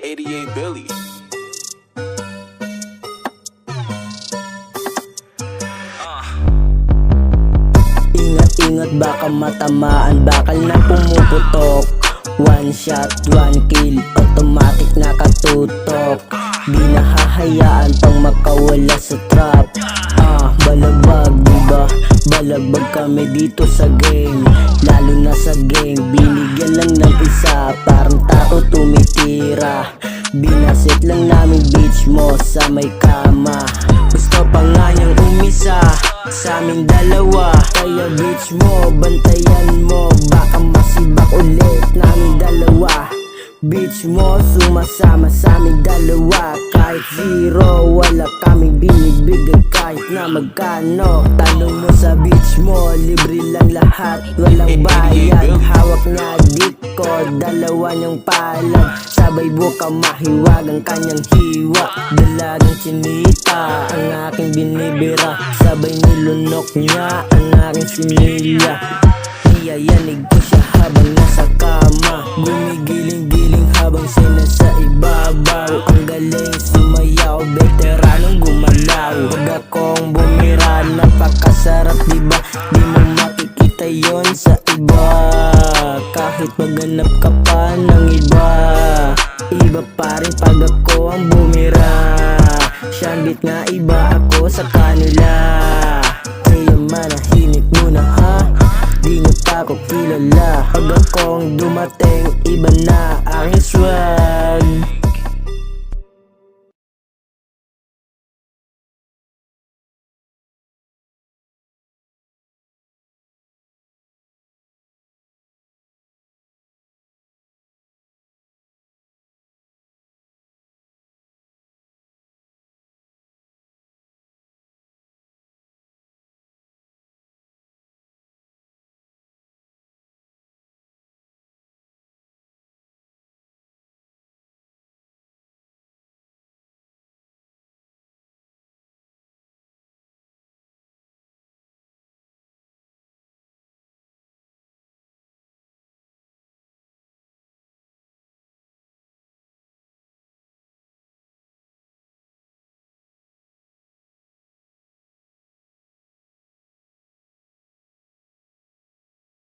88 Billy. Ingat-ingat baka matamaan, bakal na pumuputok. One shot, one kill, automatic nakatutok. Di nahahayaan pang makawala sa trap. Balagbag diba? Balagbag kami dito sa game. Lalo na sa game, binigyan lang ng isa, parang tao tumitira. Binasit lang namin beach mo sa may kama. Gusto pa nga niyang umisa sa amin dalawa. Kaya beach mo, bantayan mo, baka masibak ulit namin dalawa. Beach mo, sumasama sa amin dalawa. Kahit zero, wala kaming binibigay kahit na magkano. Tanong mo sa beach mo, libre lang lahat, walang bayad. Hawak niya dik ko, dalawa niyang palad. Sabay buka mahiwag ang kanyang hiwa. Dalagang chinita ang aking binibira. Sabay nilunok niya ang aking similya. Niyayanig ko siya habang nasa kama. Gumigiling-giling habang siya nasa ibabaw. Ang galing sumayaw, veteranong gumalaw. Huwag akong bumira, napakasarap diba? Di mo makikita yon sa iba. Kahit maghanap ka pa ng iba, iba pa rin pag ako ang bumira. Siyambit nga iba ako sa kanila. Kaya manahimik muna ha, di nyo pa ako kilala. Pag akong dumating, iba na ang swag.